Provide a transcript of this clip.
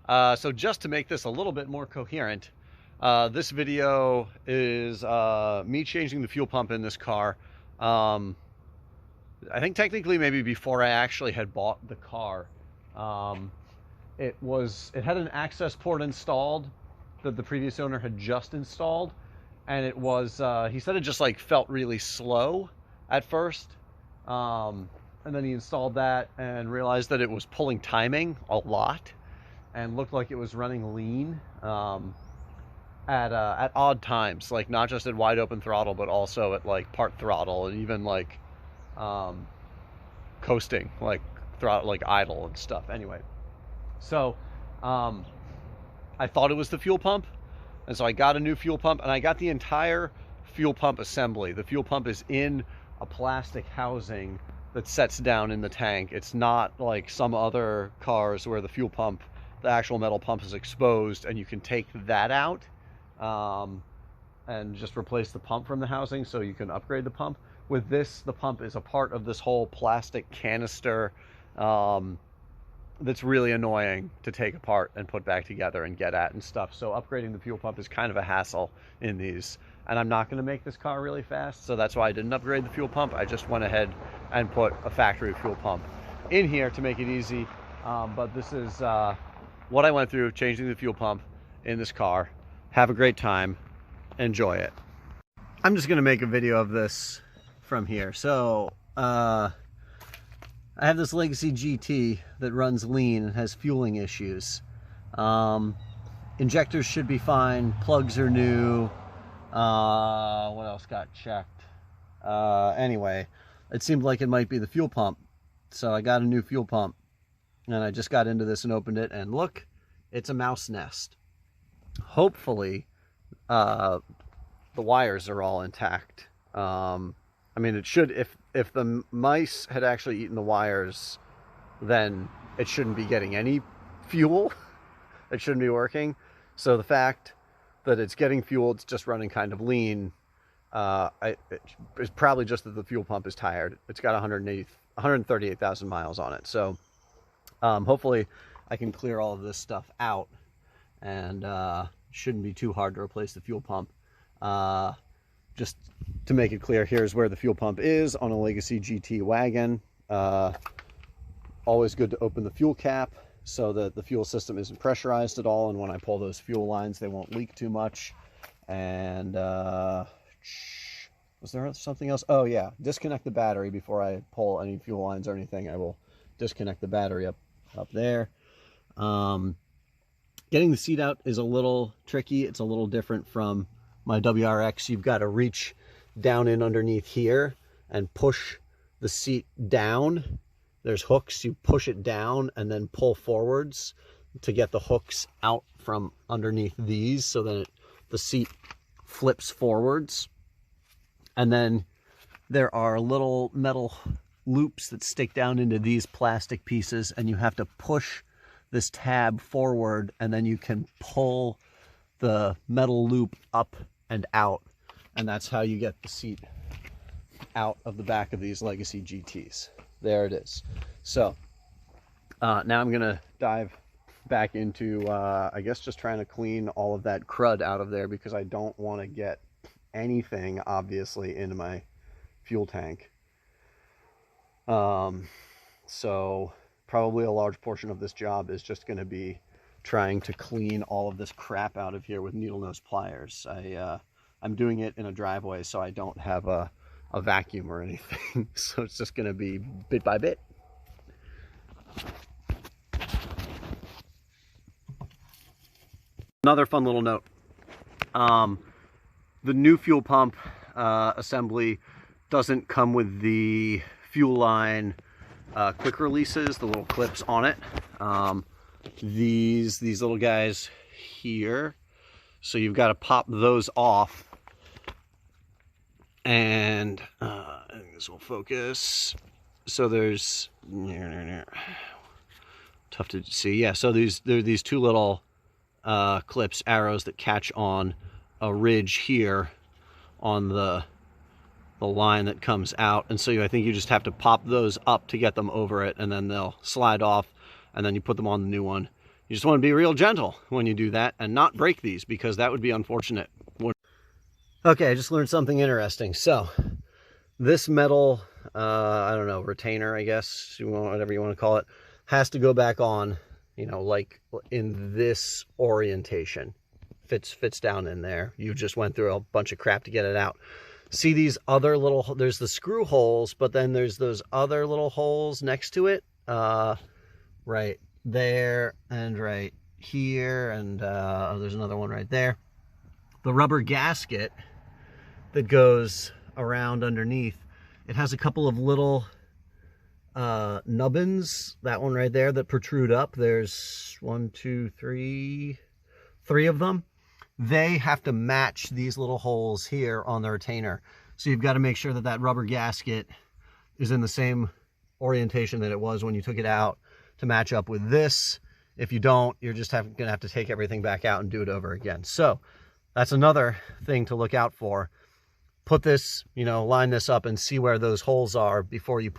So just to make this a little bit more coherent, this video is me changing the fuel pump in this car. I think technically maybe before I actually had bought the car. It had an access port installed that the previous owner had just installed, and it was he said it just like felt really slow at first, and then he installed that and realized that it was pulling timing a lot and looked like it was running lean at odd times, like not just at wide open throttle but also at like part throttle, and even like coasting, like throttle, like idle and stuff. Anyway, so I thought it was the fuel pump, and so I got a new fuel pump, and I got the entire fuel pump assembly. The fuel pump is in a plastic housing that sets down in the tank. It's not like some other cars where the fuel pump, the actual metal pump, is exposed and you can take that out and just replace the pump from the housing so you can upgrade the pump. With this, the pump is a part of this whole plastic canister that's really annoying to take apart and put back together and get at and stuff. So upgrading the fuel pump is kind of a hassle in these, and I'm not going to make this car really fast, so that's why I didn't upgrade the fuel pump. I just went ahead and put a factory fuel pump in here to make it easy. But this is what I went through changing the fuel pump in this car. Have a great time. Enjoy it. I'm just going to make a video of this from here. So I have this Legacy GT that runs lean and has fueling issues. Injectors should be fine. Plugs are new. What else got checked? Anyway, it seemed like it might be the fuel pump. So I got a new fuel pump, and I just got into this and opened it, and look, it's a mouse nest. Hopefully, the wires are all intact. I mean, it should, if the mice had actually eaten the wires, then it shouldn't be getting any fuel. It shouldn't be working. So the fact that it's getting fuel, it's just running kind of lean, it's probably just that the fuel pump is tired. It's got 138,000 miles on it. So hopefully I can clear all of this stuff out, and shouldn't be too hard to replace the fuel pump. Just to make it clear, here's where the fuel pump is on a Legacy GT wagon. Always good to open the fuel cap so that the fuel system isn't pressurized at all, and when I pull those fuel lines, they won't leak too much. And was there something else? Oh yeah, disconnect the battery before I pull any fuel lines or anything. I will disconnect the battery up there. Getting the seat out is a little tricky. It's a little different from my WRX. You've got to reach down in underneath here and push the seat down. There's hooks. You push it down and then pull forwards to get the hooks out from underneath these, so that the seat flips forwards. And then there are little metal loops that stick down into these plastic pieces, and you have to push this tab forward, and then you can pull the metal loop up and out, and that's how you get the seat out of the back of these Legacy GTs. There it is. So now I'm gonna dive back into I guess just trying to clean all of that crud out of there, because I don't want to get anything obviously into my fuel tank. So probably a large portion of this job is just going to be trying to clean all of this crap out of here with needle nose pliers. I'm doing it in a driveway, so I don't have a vacuum or anything. So it's just going to be bit by bit. Another fun little note. The new fuel pump assembly doesn't come with the fuel line quick releases, the little clips on it. These little guys here, so you've got to pop those off, and I think this will focus. So there's tough to see. Yeah, so there are these two little clips, arrows that catch on a ridge here on the line that comes out, and so I think you just have to pop those up to get them over it, and then they'll slide off, and then you put them on the new one, You just want to be real gentle when you do that and not break these, because that would be unfortunate. Okay, I just learned something interesting. So this metal, I don't know, retainer, I guess, whatever you want to call it, has to go back on, you know, like in this orientation. Fits down in there. You just went through a bunch of crap to get it out. See these other little, there's the screw holes, but then there's those other little holes next to it, right there and right here, and there's another one right there. The rubber gasket that goes around underneath, it has a couple of little nubbins, that one right there, that protrude up. There's 1, 2, 3 of them. They have to match these little holes here on the retainer. So you've got to make sure that that rubber gasket is in the same orientation that it was when you took it out to match up with this. If you don't, you're just going to have to take everything back out and do it over again. So that's another thing to look out for. Put this, you know, line this up and see where those holes are before you put